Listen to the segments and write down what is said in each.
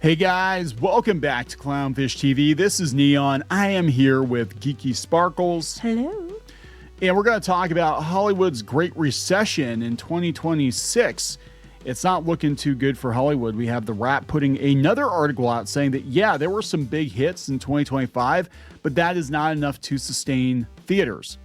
Hey guys, welcome back to Clownfish TV. This is Kneon. I am here with Geeky Sparkles. Hello. And we're going to talk about Hollywood's Great Recession in 2026. It's not looking too good for Hollywood. We have The Wrap putting another article out saying that, yeah, there were some big hits in 2025, but that is not enough to sustain theaters.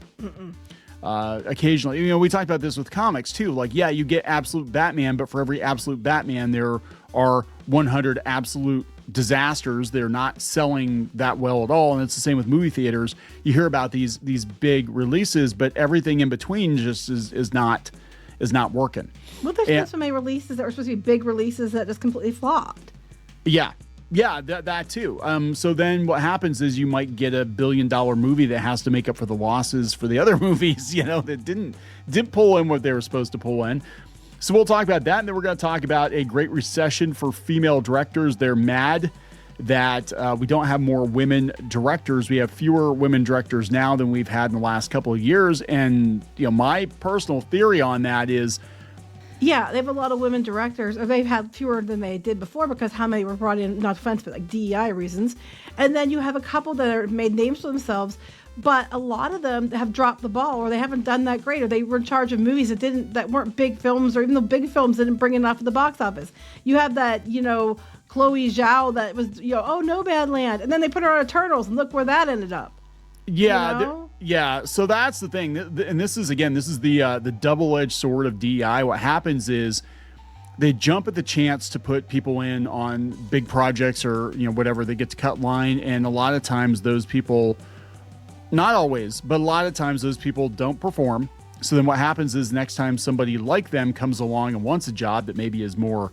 Occasionally, we talked about this with comics too. Like, yeah, you get absolute Batman, but for every absolute Batman, there are 100 absolute disasters. They're not selling that well at all. And it's the same with movie theaters. You hear about these big releases, but everything in between just is not working. Well, there's been so many releases that were supposed to be big releases that just completely flopped. Yeah, that too. So then what happens is you might get a $1 billion movie that has to make up for the losses for the other movies, that didn't pull in what they were supposed to pull in. So we'll talk about that, and then we're going to talk about a great recession for female directors. They're mad that we don't have more women directors. We have fewer women directors now than we've had in the last couple of years. And my personal theory on that is, yeah, they have a lot of women directors, or they've had fewer than they did before because how many were brought in, not offense, but like DEI reasons. And then you have a couple that are made names for themselves, but a lot of them have dropped the ball, or they haven't done that great, or they were in charge of movies that weren't big films, or even the big films didn't bring enough to the box office. You have that, Chloe Zhao that was, oh, Nomadland, and then they put her on Turtles, and look where that ended up. Yeah, yeah. So that's the thing, and this is the double-edged sword of DEI. What happens is they jump at the chance to put people in on big projects or whatever. They get to cut line, and a lot of times those people, not always, but a lot of times those people don't perform. So then what happens is next time somebody like them comes along and wants a job that maybe is more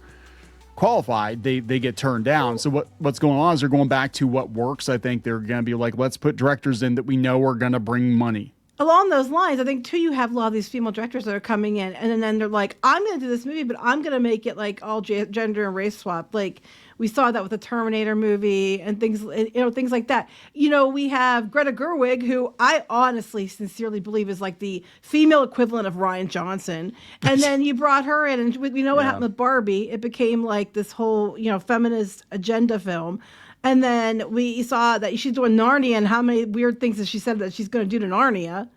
qualified, they get turned down. So what's going on is they're going back to what works. I think they're going to be like, let's put directors in that we know are going to bring money. Along those lines, I think too, you have a lot of these female directors that are coming in, and then they're like, I'm going to do this movie, but I'm going to make it like all gender and race swap. Like we saw that with the Terminator movie and things like that. We have Greta Gerwig, who I honestly, sincerely believe is like the female equivalent of Rian Johnson. And then you brought her in, and we know what happened with Barbie. It became like this whole, feminist agenda film. And then we saw that she's doing Narnia, and how many weird things that she said that she's going to do to Narnia.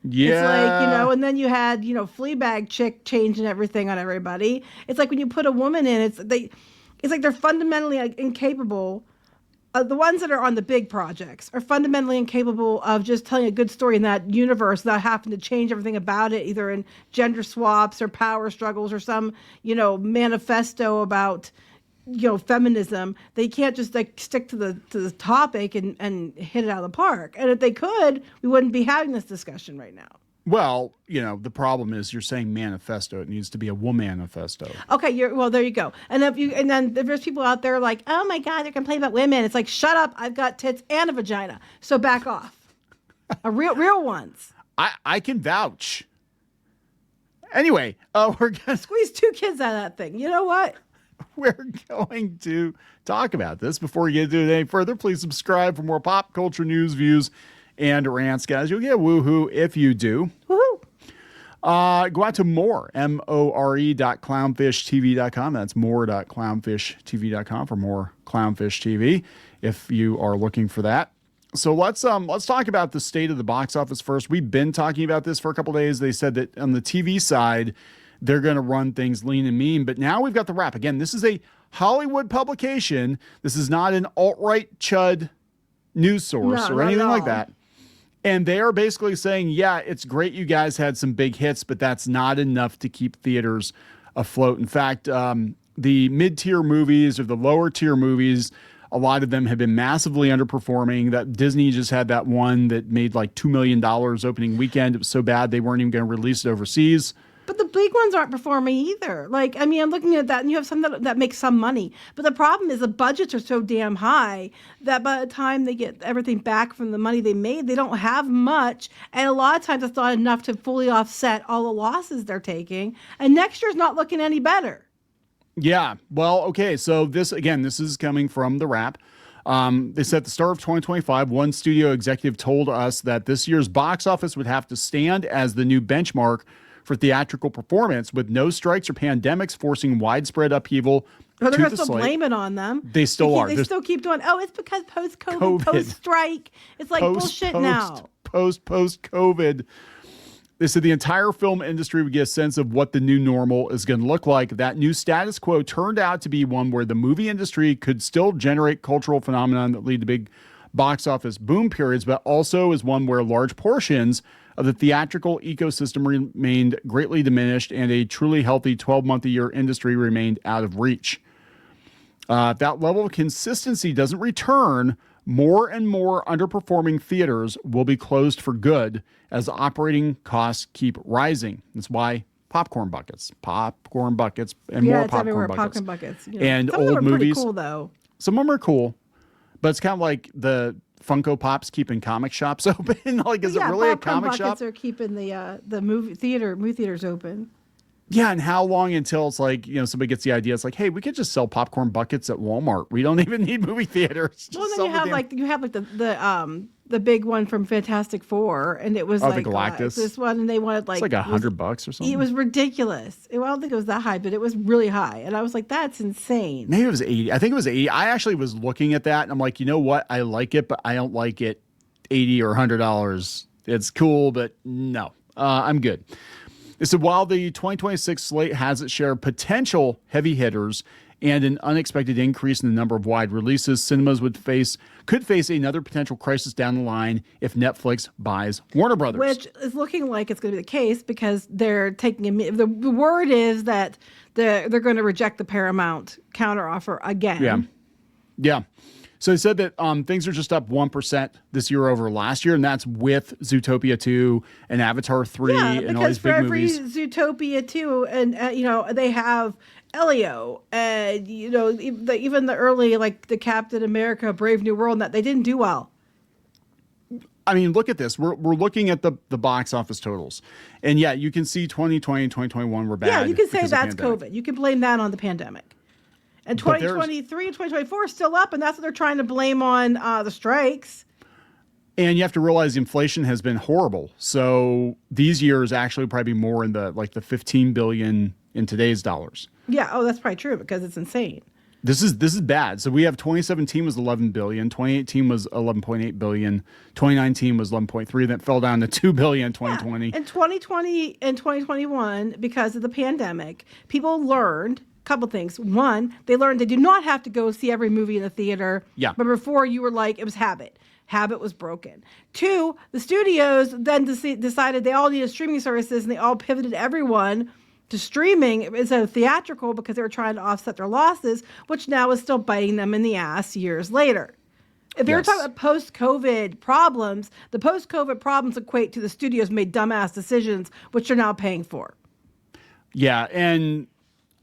Yeah. It's like, and then you had, Fleabag chick changing everything on everybody. It's like when you put a woman in, it's like they're fundamentally incapable. The ones that are on the big projects are fundamentally incapable of just telling a good story in that universe without having to change everything about it, either in gender swaps or power struggles or some, manifesto about feminism. They can't just like stick to the topic and hit it out of the park. And if they could, we wouldn't be having this discussion right now. Well, the problem is you're saying manifesto. It needs to be a womanifesto. Okay, there you go. And then there's people out there like, oh my God, they're complaining about women. It's like, shut up! I've got tits and a vagina, so back off. Real ones. I can vouch. Anyway, we're gonna squeeze 2 kids out of that thing. You know what? We're going to talk about this. Before we get into it any further, please subscribe for more pop culture news, views, and rants, guys. You'll get woohoo if you do. Woohoo! Go out to more.clownfishtv.com. That's more.clownfishtv.com for more Clownfish TV if you are looking for that. So let's talk about the state of the box office first. We've been talking about this for a couple of days. They said that on the TV side, they're going to run things lean and mean. But now we've got The Wrap. Again, this is a Hollywood publication. This is not an alt-right chud news source or anything like that. And they are basically saying, yeah, it's great you guys had some big hits, but that's not enough to keep theaters afloat. In fact, the mid-tier movies or the lower-tier movies, a lot of them have been massively underperforming. That Disney just had that one that made like $2 million opening weekend. It was so bad they weren't even going to release it overseas. But the big ones aren't performing either. Like, I'm looking at that, and you have some that make some money. But the problem is the budgets are so damn high that by the time they get everything back from the money they made, they don't have much. And a lot of times it's not enough to fully offset all the losses they're taking. And next year's not looking any better. Yeah. Well, okay. So this is coming from The Wrap. They said at the start of 2025, one studio executive told us that this year's box office would have to stand as the new benchmark for theatrical performance, with no strikes or pandemics forcing widespread upheaval Or they're to going the to still slate. blame it on them. They still are. They still keep doing, oh, it's because post-COVID, post-strike. It's like bullshit now. Post-COVID. They said the entire film industry would get a sense of what the new normal is going to look like. That new status quo turned out to be one where the movie industry could still generate cultural phenomenon that lead to big box office boom periods, but also is one where large portions of the theatrical ecosystem remained greatly diminished and a truly healthy 12-month-a-year industry remained out of reach. If that level of consistency doesn't return, more and more underperforming theaters will be closed for good as operating costs keep rising. That's why popcorn buckets, and more popcorn buckets. Popcorn buckets. You know. And some old of them are movies. pretty cool, though. Some of them are cool, but it's kind of like the Funko Pops keeping comic shops open. Like, is it really a comic shop? Buckets are keeping the movie theaters open. Yeah, and how long until it's like, somebody gets the idea? It's like, hey, we could just sell popcorn buckets at Walmart. We don't even need movie theaters. Well, then you have the big one from Fantastic Four, and it was the like Galactus. This one, and they wanted it's like $100 or something. It was ridiculous. I don't think it was that high, but it was really high, and I was like, that's insane. Maybe it was 80. I think it was 80. I actually was looking at that, and I'm like, you know what? I like it, but I don't like it $80 or $100. It's cool, but no, I'm good. They said while the 2026 slate has its share of potential heavy hitters and an unexpected increase in the number of wide releases, cinemas could face another potential crisis down the line if Netflix buys Warner Brothers. Which is looking like it's going to be the case because they're taking the word is that they're going to reject the Paramount counteroffer again. Yeah. So they said that things are just up 1% this year over last year, and that's with Zootopia 2 and Avatar 3 and all these big movies. Because for every Zootopia 2, and they have Elio, and even the early, like the Captain America, Brave New World, that they didn't do well. I mean, look at this. We're looking at the box office totals, and yeah, you can see 2020 and 2021 were bad. Yeah, you can say that's COVID. You can blame that on the pandemic. And 2023 and 2024 are still up, and that's what they're trying to blame on the strikes. And you have to realize inflation has been horrible. So these years actually probably be more in the 15 billion in today's dollars. Yeah, that's probably true because it's insane. This is bad. So we have 2017 was 11 billion, 2018 was 11.8 billion, 2019 was 11.3, then it fell down to 2 billion in 2020. Yeah. In 2020 and 2021, because of the pandemic, people learned couple things. One, they learned they do not have to go see every movie in the theater. Yeah. But before you were like, it was habit. Habit was broken. Two, the studios then decided they all needed streaming services and they all pivoted everyone to streaming instead of theatrical because they were trying to offset their losses, which now is still biting them in the ass years later. If they were talking about post-COVID problems, the post-COVID problems equate to the studios made dumbass decisions, which they're now paying for. Yeah, and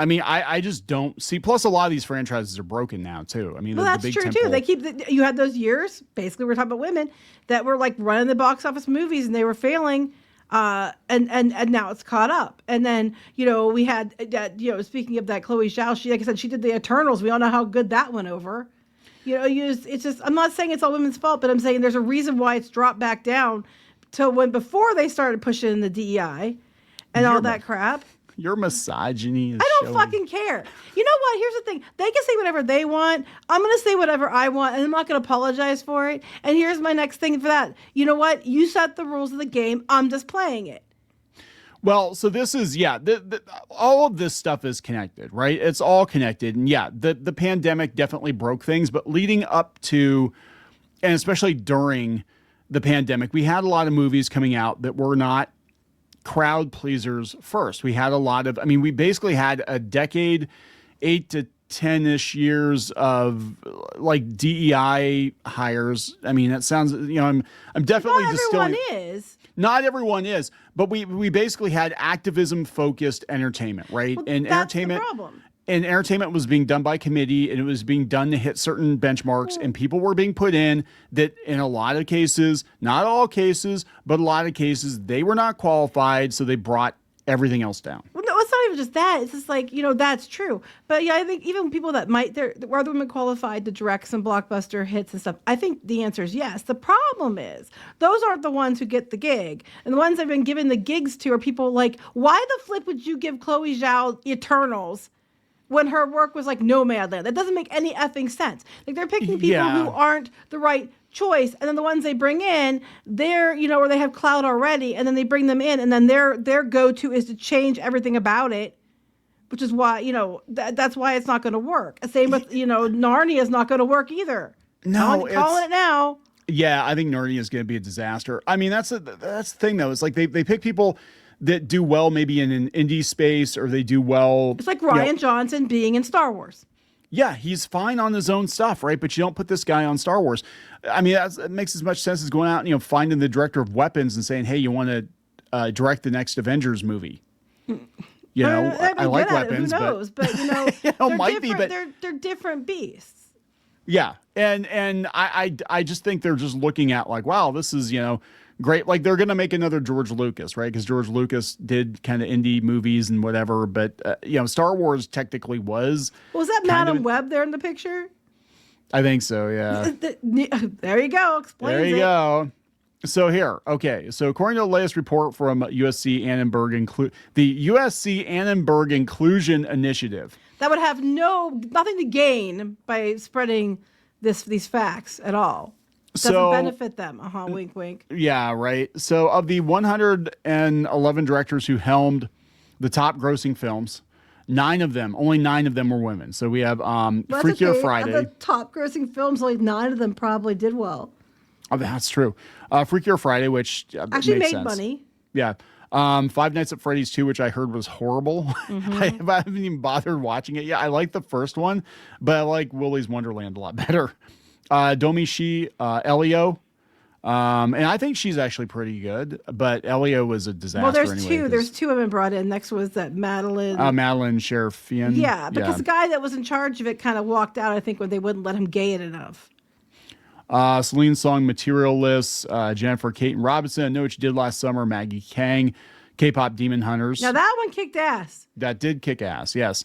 I mean, I just don't see. Plus, a lot of these franchises are broken now too. I mean, well, that's true too. They keep you had those years. Basically, we're talking about women that were like running the box office movies and they were failing, and now it's caught up. And then we had speaking of that, Chloe Zhao. She, like I said, she did the Eternals. We all know how good that went over. It's just I'm not saying it's all women's fault, but I'm saying there's a reason why it's dropped back down to before they started pushing the DEI and all that crap. Your misogyny is I don't fucking care. You know what? Here's the thing. They can say whatever they want. I'm going to say whatever I want, and I'm not going to apologize for it. And here's my next thing for that. You know what? You set the rules of the game. I'm just playing it. Well, so this is, all of this stuff is connected, right? It's all connected. And the pandemic definitely broke things, but leading up to, and especially during the pandemic, we had a lot of movies coming out that were not crowd pleasers first. We had we basically had a decade, 8 to 10-ish years of like DEI hires. I mean, that sounds, I'm definitely distilling. Not everyone is, but we basically had activism focused entertainment, right? Well, and that's entertainment. The problem. And entertainment was being done by committee, and it was being done to hit certain benchmarks, and people were being put in that in a lot of cases, not all cases, but a lot of cases, they were not qualified, so they brought everything else down. Well, no, it's not even just that. It's just like, that's true. But yeah, I think even people that were other women qualified to direct some blockbuster hits and stuff, I think the answer is yes. The problem is those aren't the ones who get the gig. And the ones I've been given the gigs to are people like, why the flip would you give Chloe Zhao Eternals when her work was like Nomadland. That doesn't make any effing sense. Like they're picking people who aren't the right choice, and then the ones they bring in, they're, you know, or they have clout already, and then they bring them in, and then their go-to is to change everything about it, which is why, you know, that's why it's not going to work. Same with, you know, Narnia is not going to work either. No, calling it now. Yeah, I think Narnia is going to be a disaster. I mean, that's the thing though. It's like they pick people that do well maybe in an indie space, or they do well. It's like Ryan Johnson being in Star Wars. Yeah, he's fine on his own stuff, right? But you don't put this guy on Star Wars. I mean, it makes as much sense as going out and, you know, finding the director of Weapons and saying, hey, you want to direct the next Avengers movie? You know, I like Weapons, who knows? But you know, they're different beasts. Yeah, and I just think they're just looking at like, wow, this is, you know, great. Like they're gonna make another George Lucas, right? Because George Lucas did kind of indie movies and whatever, but you know, Star Wars technically was. Was that Madam Web there in the picture? I think so. Yeah. There you go. Explains there you go. So here, okay. So according to the latest report from USC Annenberg, the USC Annenberg Inclusion Initiative, that would have nothing to gain by spreading these facts at all. Doesn't benefit them. Wink, wink. Yeah, right. So of the 111 directors who helmed the top grossing films, only nine of them were women. So we have Freakier Friday. Of the top grossing films, only 9 of them probably did well. Oh, that's true. Freakier Friday, which actually makes made sense. Money. Yeah. Five Nights at Freddy's 2, which I heard was horrible. Mm-hmm. I haven't even bothered watching it yet. I like the first one, but I like Willy's Wonderland a lot better. Domi Elio. And I think she's actually pretty good, but Elio was a disaster. Well, there's anyway, two. There's 2 women brought in. Next was that Madeline. Madeline Sherifian. Yeah, because the guy that was in charge of it kind of walked out, I think, when they wouldn't let him gay it enough. Celine Song, Materialists, Jennifer Caton Robinson, I Know What You Did Last Summer, Maggie Kang, K-Pop Demon Hunters. Now that one kicked ass. That did kick ass, yes.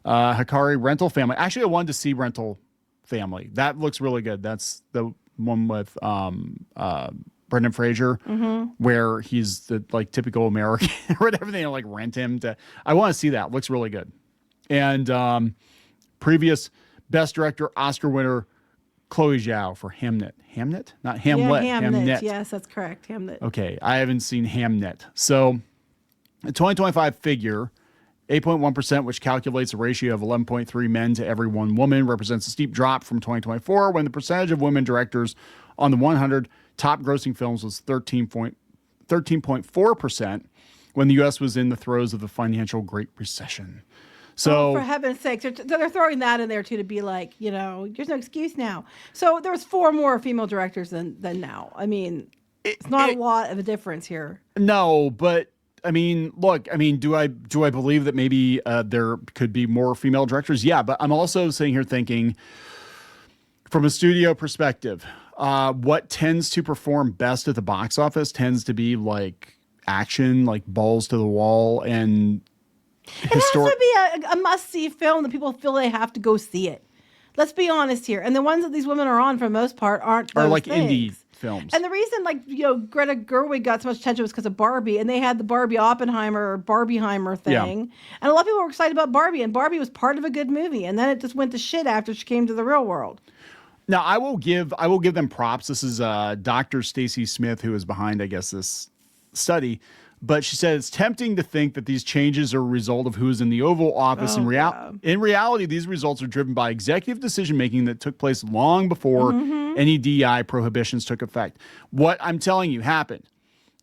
Hikari, Rental Family. Actually, I wanted to see Rental Family. That looks really good. That's the one with Brendan Fraser, where he's the like typical American or whatever. They like rent him to. I want to see that. Looks really good. And previous Best Director Oscar winner Chloe Zhao for Hamnet. Hamnet? Not Hamlet. Yeah, Hamnet. Yes, that's correct. Hamnet. Okay, I haven't seen Hamnet. So, a 2025 figure, 8.1%, which calculates a ratio of 11.3 men to every 1 woman, represents a steep drop from 2024, when the percentage of women directors on the 100 top grossing films was 13.4%, when the U.S. was in the throes of the financial Great Recession. So, for heaven's sakes, they're throwing that in there too to be like, you know, there's no excuse now. So there was 4 more female directors than now. I mean, it's not a lot of a difference here. No, but I mean, look, I mean, do I believe that maybe there could be more female directors? Yeah, but I'm also sitting here thinking, from a studio perspective, what tends to perform best at the box office tends to be like action, like balls to the wall, and it has to be a must-see film that people feel they have to go see it. Let's be honest here. And the ones that these women are on, for the most part, are like things. Indie films. And the reason, like, you know, Greta Gerwig got so much attention was because of Barbie, and they had the Barbie Oppenheimer or Barbieheimer thing. Yeah. And a lot of people were excited about Barbie, and Barbie was part of a good movie, and then it just went to shit after she came to the real world. Now, I will give them props. This is Dr. Stacy Smith, who is behind, I guess, this study. But she said it's tempting to think that these changes are a result of who's in the Oval Office. In reality, these results are driven by executive decision-making that took place long before any DEI prohibitions took effect. What I'm telling you happened.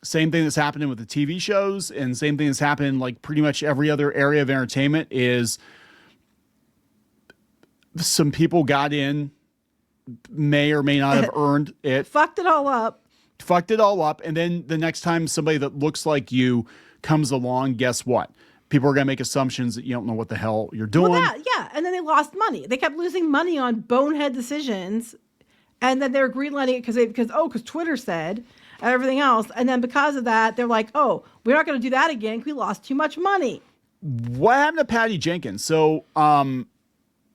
Same thing that's happening with the TV shows, and same thing that's happened in like pretty much every other area of entertainment is some people got in, may or may not have earned it. Fucked it all up, and then the next time somebody that looks like you comes along, guess what? People are going to make assumptions that you don't know what the hell you're doing. Well, yeah, and then they lost money. They kept losing money on bonehead decisions, and then they're greenlighting it because Twitter said and everything else, and then because of that, they're like, oh, we're not going to do that again because we lost too much money. What happened to Patty Jenkins? So,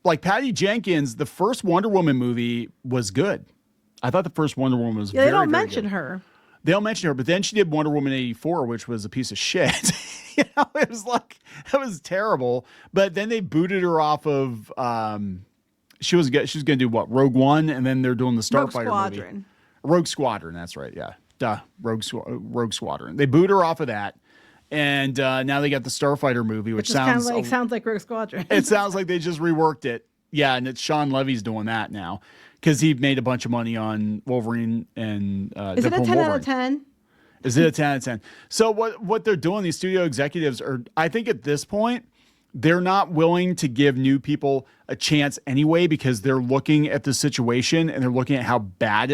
like Patty Jenkins, the first Wonder Woman movie was good. I thought the first Wonder Woman was very, they don't very mention good. her. They don't mention her, but then she did Wonder Woman 84, which was a piece of shit. It was like, that was terrible. But then they booted her off of, she was going to do what? Rogue One. And then they're doing the Starfighter movie. Rogue Squadron. That's right. Yeah. Rogue Squadron. They boot her off of that. And now they got the Starfighter movie, which sounds like Rogue Squadron. It sounds like they just reworked it. Yeah. And it's Sean Levy's doing that now because he made a bunch of money on Wolverine and Is it a 10 out of 10? Is it a 10 out of 10? So what they're doing, these studio executives are, I think at this point, they're not willing to give new people a chance anyway because they're looking at the situation and they're looking at how bad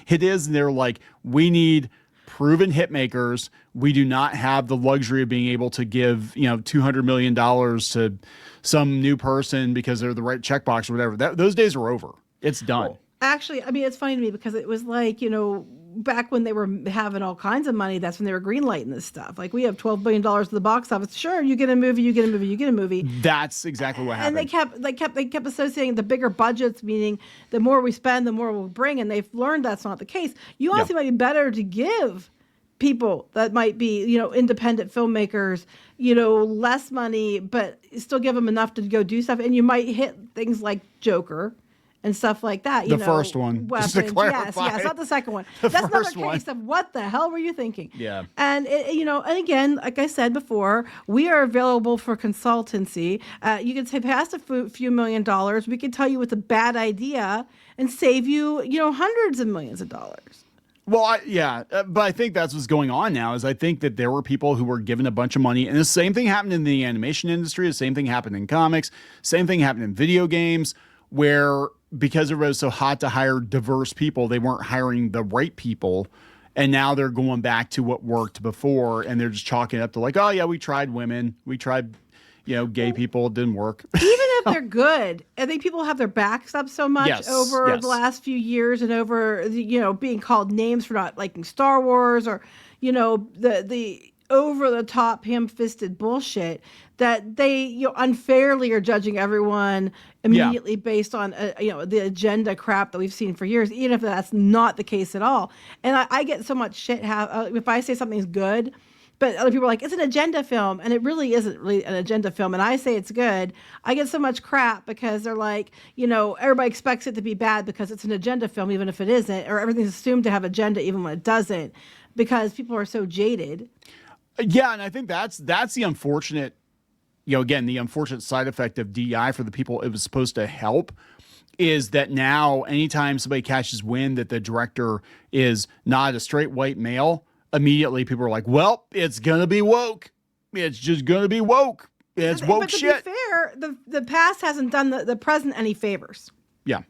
it is. And they're like, we need proven hit makers. We do not have the luxury of being able to give, $200 million to some new person because they're the right checkbox or whatever. Those days are over. It's done. Well, actually, I mean, it's funny to me because it was like, back when they were having all kinds of money, that's when they were greenlighting this stuff. Like, we have $12 billion at the box office. Sure, you get a movie, you get a movie, you get a movie. That's exactly what happened. And they kept associating the bigger budgets, meaning the more we spend, the more we'll bring. And they've learned that's not the case. You honestly might be better to give people that might be, independent filmmakers, less money, but still give them enough to go do stuff. And you might hit things like Joker and stuff like that. The first one. Weapons. Just to clarify. Yes, not the second one. The That's first another case of what the hell were you thinking? Yeah. And, and again, like I said before, we are available for consultancy. You can say past a few $1 million. We can tell you what's a bad idea and save you, hundreds of millions of dollars. Well, but I think that's what's going on now is I think that there were people who were given a bunch of money and the same thing happened in the animation industry. The same thing happened in comics. Same thing happened in video games where because it was so hot to hire diverse people, they weren't hiring the right people. And now they're going back to what worked before and they're just chalking it up to like, oh yeah, we tried women. We tried, gay people. It didn't work. Even if they're good, I think people have their backs up so much over the last few years and over, being called names for not liking Star Wars or, the over-the-top ham-fisted bullshit that they unfairly are judging everyone immediately based on the agenda crap that we've seen for years, even if that's not the case at all. And I get so much shit if I say something's good, but other people are like, it's an agenda film, and it really isn't really an agenda film. And I say it's good. I get so much crap because they're like, everybody expects it to be bad because it's an agenda film, even if it isn't, or everything's assumed to have agenda even when it doesn't, because people are so jaded. Yeah, and I think that's the unfortunate, again, the unfortunate side effect of DEI for the people it was supposed to help is that now anytime somebody catches wind that the director is not a straight white male, immediately people are like, well, it's going to be woke. It's just going to be woke. It's woke shit. But to be fair, the past hasn't done the present any favors. Yeah.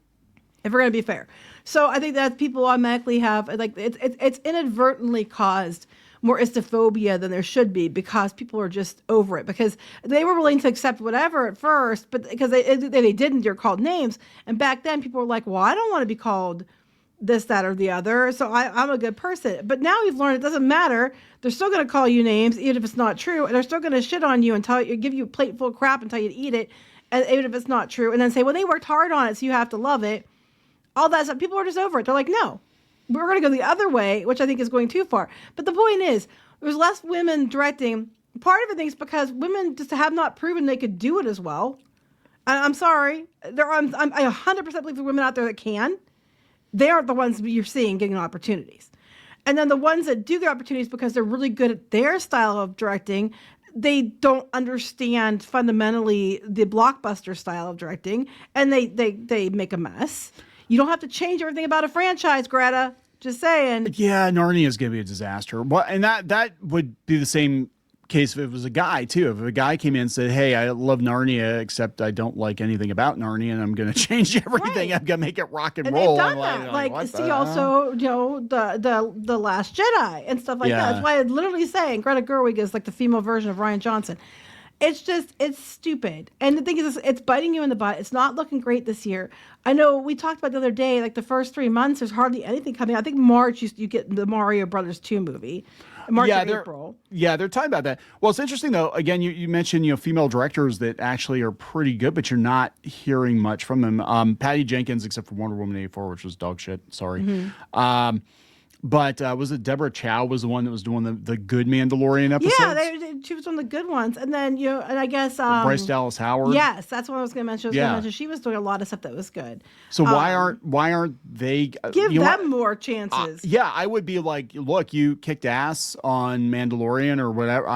If we're going to be fair. So I think that people automatically have, like, it's inadvertently caused more istophobia than there should be because people are just over it because they were willing to accept whatever at first, but because they didn't, they're called names. And back then people were like, well, I don't want to be called this, that, or the other. So I'm a good person. But now we've learned it doesn't matter. They're still going to call you names, even if it's not true. And they're still going to shit on you and give you a plate full of crap and tell you to eat it. And even if it's not true. And then say, well, they worked hard on it, so you have to love it. All that stuff. People are just over it. They're like, no, we're going to go the other way, which I think is going too far. But the point is, there's less women directing. Part of it is because women just have not proven they could do it as well. I'm sorry. I 100% believe the women out there that can. They aren't the ones you're seeing getting opportunities. And then the ones that do get opportunities because they're really good at their style of directing, they don't understand fundamentally the blockbuster style of directing, and they make a mess. You don't have to change everything about a franchise, Greta. Just saying. Yeah, Narnia is going to be a disaster. Well, and that would be the same case if it was a guy too. If a guy came in and said, "Hey, I love Narnia, except I don't like anything about Narnia, and I'm going to change everything. I'm going to make it rock and roll." They've done that. Like see, also, the Last Jedi and stuff like that. That's why I'm literally saying Greta Gerwig is like the female version of Rian Johnson. It's stupid. And the thing is, it's biting you in the butt. It's not looking great this year. I know we talked about the other day, like the first 3 months, there's hardly anything coming out. I think March, you get the Mario Brothers 2 movie. March and April. Yeah, they're talking about that. Well, it's interesting, though. Again, you mentioned, female directors that actually are pretty good, but you're not hearing much from them. Patty Jenkins, except for Wonder Woman 84, which was dog shit. Sorry. Mm-hmm. But was it Deborah Chow was the one that was doing the good Mandalorian episodes? Yeah, she was one of the good ones. And then, and I guess Bryce Dallas Howard. Yes, that's what I was going to mention. She was doing a lot of stuff that was good. So why aren't they give them more chances? Yeah, I would be like, look, you kicked ass on Mandalorian or whatever.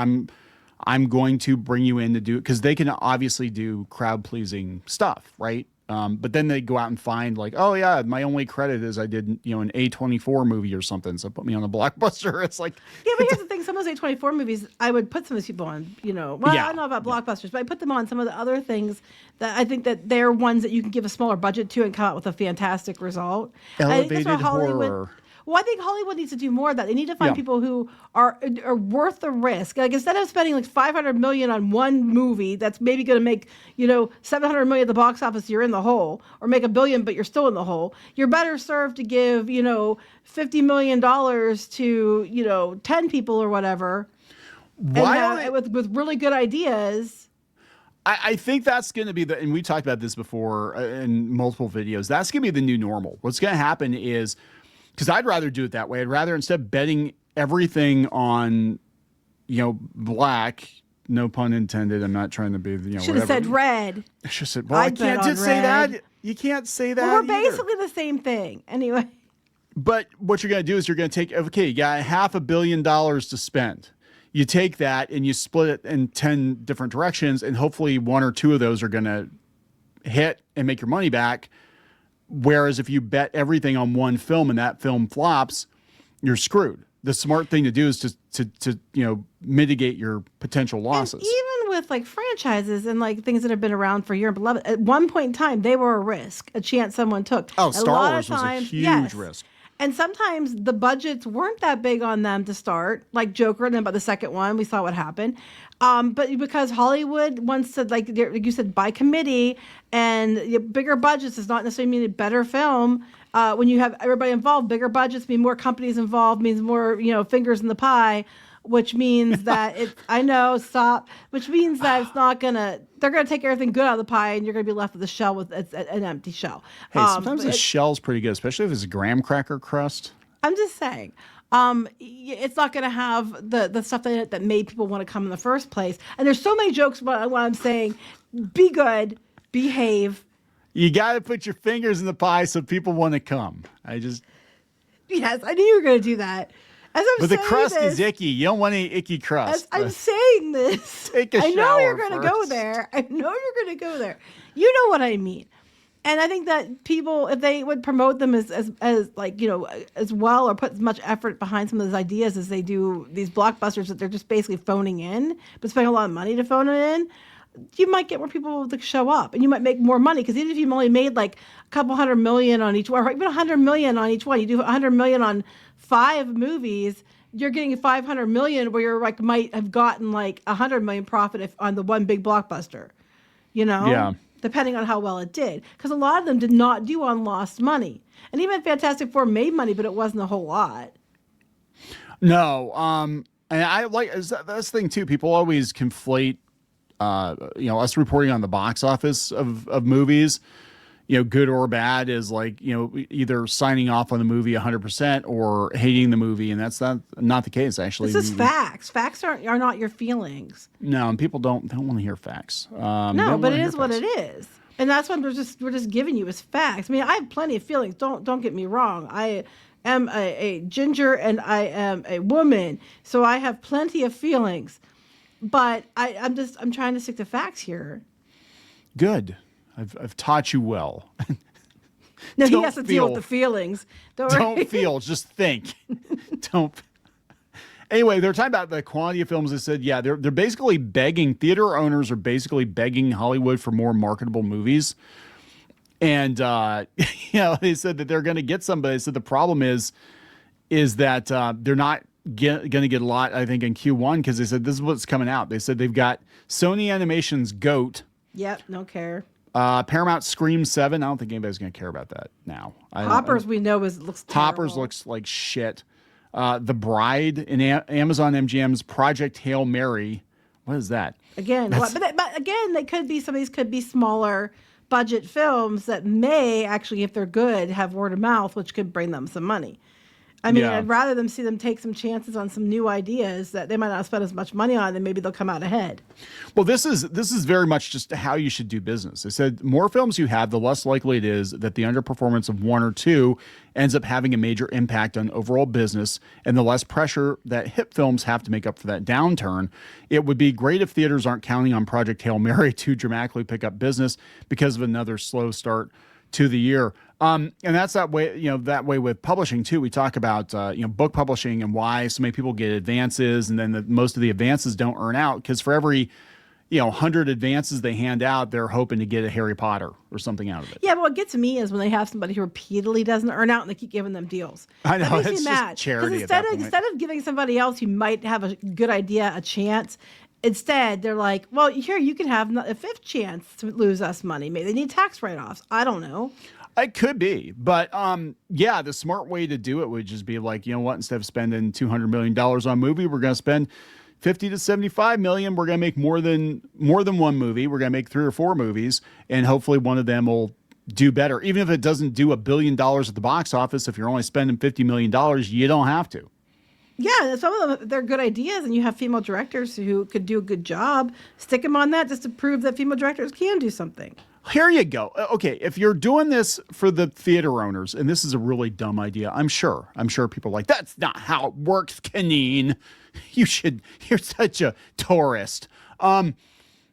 I'm going to bring you in to do, because they can obviously do crowd pleasing stuff, right? But then they go out and find like, oh yeah, my only credit is I did, an A24 movie or something. So put me on a blockbuster. It's like, yeah, but here's the thing. Some of those A24 movies, I would put some of these people on, I don't know about blockbusters, but I put them on some of the other things that I think that they're ones that you can give a smaller budget to and come out with a fantastic result. Elevated horror. Well, I think Hollywood needs to do more of that. They need to find people who are worth the risk. Like, instead of spending like $500 million on one movie that's maybe going to make, $700 million at the box office, you're in the hole, or make $1 billion, but you're still in the hole. You're better served to give, $50 million to, 10 people or whatever. With really good ideas. I think that's going to be and we talked about this before in multiple videos. That's going to be the new normal. What's going to happen is, because I'd rather do it that way. I'd rather, instead of betting everything on, black, no pun intended. I'm not trying to be, should have said red. I should have said, well, I can't just say that. You can't say that. Well, we're basically the same thing. Anyway. But what you're going to do is you're going to take, okay, you got $500 million to spend. You take that and you split it in 10 different directions, and hopefully one or two of those are going to hit and make your money back. Whereas if you bet everything on one film and that film flops, you're screwed. The smart thing to do is to mitigate your potential losses. And even with like franchises and like things that have been around for years and beloved, at one point in time they were a risk, a chance someone took. Oh, Star Wars was a huge risk. And sometimes the budgets weren't that big on them to start, like Joker, and then by the second one, we saw what happened. But because Hollywood wants to, like you said, by committee, and bigger budgets does not necessarily mean a better film. When you have everybody involved, bigger budgets mean more companies involved, means more, fingers in the pie, which means that which means that it's not they're gonna take everything good out of the pie, and you're gonna be left with a shell with an empty shell. Hey, sometimes the shell's pretty good, especially if it's a graham cracker crust. I'm just saying. It's not going to have the stuff in it that made people want to come in the first place. And there's so many jokes about what I'm saying. Be good, behave. You got to put your fingers in the pie so people want to come. Yes, I knew you were going to do that. But the crust is icky. You don't want any icky crust. I'm saying this. I know you're going to go there. You know what I mean. And I think that people, if they would promote them as well, or put as much effort behind some of those ideas as they do these blockbusters that they're just basically phoning in, but spending a lot of money to phone it in, you might get more people to show up, and you might make more money. Because even if you only made like a couple $100 million on each one, or even $100 million on each one, you do $100 million on 5 movies, you're getting $500 million, where you're like might have gotten like $100 million profit on the one big blockbuster, Yeah. Depending on how well it did. Because a lot of them did not do on lost money. And even Fantastic Four made money, but it wasn't a whole lot. No. And I like, that's the thing too. People always conflate, us reporting on the box office of movies, good or bad, is like, either signing off on the movie 100% or hating the movie. And that's not the case, actually. This is facts. Facts are not your feelings. No, and people don't want to hear facts. No, but it is what it is. And that's what we're just giving you as facts. I mean, I have plenty of feelings. Don't get me wrong. I am a ginger and I am a woman. So I have plenty of feelings. But I'm trying to stick to facts here. Good. I've taught you well. No, he has to deal with the feelings. Don't feel, just think. Don't. Anyway, they're talking about the quality of films. They said, yeah, they're basically begging, theater owners are basically begging Hollywood for more marketable movies. And, they said that they're going to get some, but they said the problem is that they're not going to get a lot, I think, in Q1, because they said this is what's coming out. They said they've got Sony Animation's GOAT. Yep, don't care. Paramount Scream 7. I don't think anybody's going to care about that now. Hoppers, we know, looks terrible. Hoppers looks like shit. The Bride in Amazon MGM's Project Hail Mary. What is that? Again, but again, some of these could be smaller budget films that may actually, if they're good, have word of mouth, which could bring them some money. I mean, Yeah. I'd rather them see them take some chances on some new ideas that they might not spend as much money on, and maybe they'll come out ahead. Well, this is very much just how you should do business. They said more films you have, the less likely it is that the underperformance of one or two ends up having a major impact on overall business, and the less pressure that hit films have to make up for that downturn. It would be great if theaters aren't counting on Project Hail Mary to dramatically pick up business because of another slow start to the year. And that's that way, that way with publishing too. We talk about, book publishing and why so many people get advances, and then most of the advances don't earn out because for every, 100 advances they hand out, they're hoping to get a Harry Potter or something out of it. Yeah, but what gets me is when they have somebody who repeatedly doesn't earn out and they keep giving them deals. I know, That makes it's me just mad. 'Cause charity at that point. Instead of giving somebody else who might have a good idea a chance, instead they're like, well, here, you can have a fifth chance to lose us money. Maybe they need tax write-offs. I don't know. It could be, but the smart way to do it would just be like, you know what? Instead of spending $200 million on a movie, we're going to spend 50 to 75 million. We're going to make more than one movie. We're going to make 3 or 4 movies, and hopefully one of them will do better. Even if it doesn't do $1 billion at the box office, if you're only spending $50 million, you don't have to. Yeah, some of them, they're good ideas, and you have female directors who could do a good job. Stick them on that just to prove that female directors can do something. Here you go. Okay, if you're doing this for the theater owners, and this is a really dumb idea, I'm sure people are like, that's not how it works, Kneon. You're such a tourist.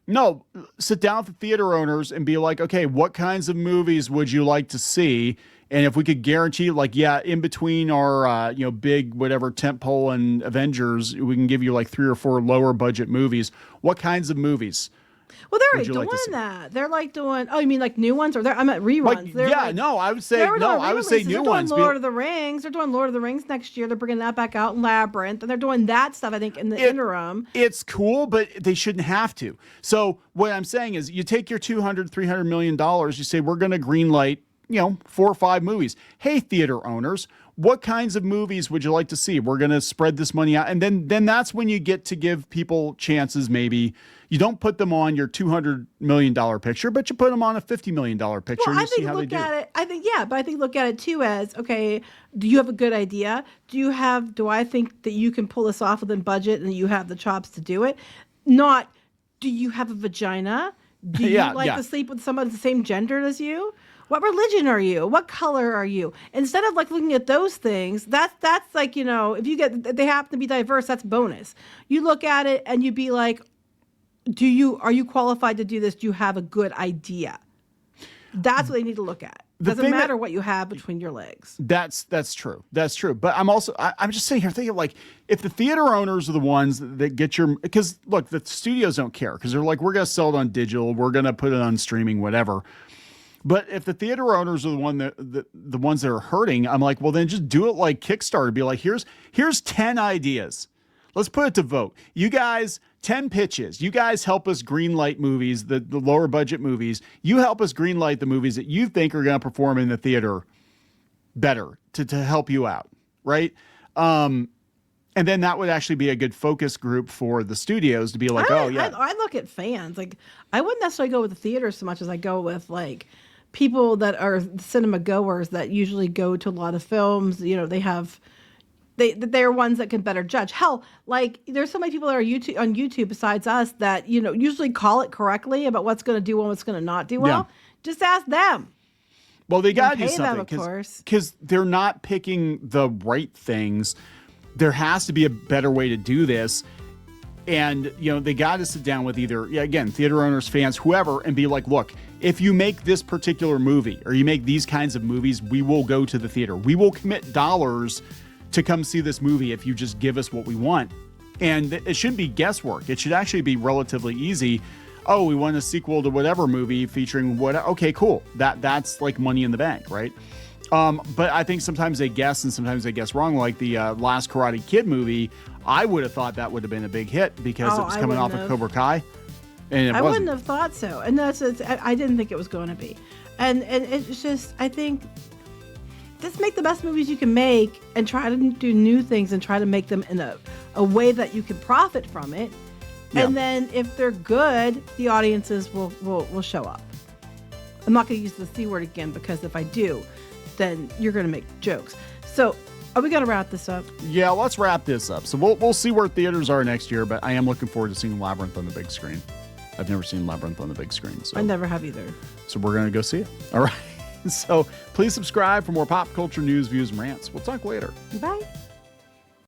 No, sit down with the theater owners and be like, okay, what kinds of movies would you like to see? And if we could guarantee, in between our, big whatever tentpole and Avengers, we can give you like 3 or 4 lower budget movies. What kinds of movies? Well, they're would you doing like to see? that. They're like doing. Oh, you mean like new ones, or I'm at reruns? I would say They're doing new They're ones. doing Lord of the Rings. They're doing Lord of the Rings next year. They're bringing that back out in Labyrinth, and they're doing that stuff. I think in the interim. It's cool, but they shouldn't have to. So what I'm saying is, you take your $200-300 million. You say we're going to greenlight 4 or 5 movies. Hey, theater owners, what kinds of movies would you like to see? We're going to spread this money out. And then that's when you get to give people chances. Maybe you don't put them on your $200 million picture, but you put them on a $50 million picture. Well, and you see how they do. I think look at it too as, okay, do you have a good idea? Do I think that you can pull this off within budget and you have the chops to do it? Not, do you have a vagina? Do you to sleep with someone of the same gender as you? What religion are you? What color are you? Instead of looking at those things, that's like, if they happen to be diverse, that's bonus. You look at it and you be like, are you qualified to do this? Do you have a good idea? That's what they need to look at. Doesn't matter what you have between your legs. That's true. That's true. But I'm just sitting here thinking, like, if the theater owners are the ones that get because look, the studios don't care because they're like, we're going to sell it on digital. We're going to put it on streaming, whatever. But if the theater owners are the ones that are hurting, I'm like, well, then just do it like Kickstarter. Be like, here's 10 ideas. Let's put it to vote. You guys, 10 pitches. You guys help us greenlight movies, the lower budget movies. You help us greenlight the movies that you think are going to perform in the theater better to help you out, right? And then that would actually be a good focus group for the studios to be like, I look at fans. Like, I wouldn't necessarily go with the theater so much as I go with like people that are cinema goers that usually go to a lot of films. They're ones that can better judge. Hell, like there's so many people that are on YouTube besides us that usually call it correctly about what's going to do well and what's going to not do well. Yeah. Just ask them. Well, they got to do something because they're not picking the right things. There has to be a better way to do this. And, they got to sit down with either, theater owners, fans, whoever, and be like, look, if you make this particular movie or you make these kinds of movies, we will go to the theater. We will commit dollars to come see this movie if you just give us what we want. And it shouldn't be guesswork. It should actually be relatively easy. Oh, we want a sequel to whatever movie featuring what? Okay, cool. That's like money in the bank, right? But I think sometimes they guess and sometimes they guess wrong. Like the last Karate Kid movie, I would have thought that would have been a big hit because it was coming off of Cobra Kai. And I wouldn't have thought so. And I didn't think it was going to be. And it's just, I think, just make the best movies you can make and try to do new things and try to make them in a way that you can profit from it. Yeah. And then if they're good, the audiences will show up. I'm not going to use the C word again because if I do, then you're going to make jokes. So Are we gonna wrap this up? Yeah, let's wrap this up. So we'll see where theaters are next year, but I am looking forward to seeing Labyrinth on the big screen. I've never seen Labyrinth on the big screen. So I never have either. So we're going to go see it. All right. So please subscribe for more pop culture news, views, and rants. We'll talk later. Bye.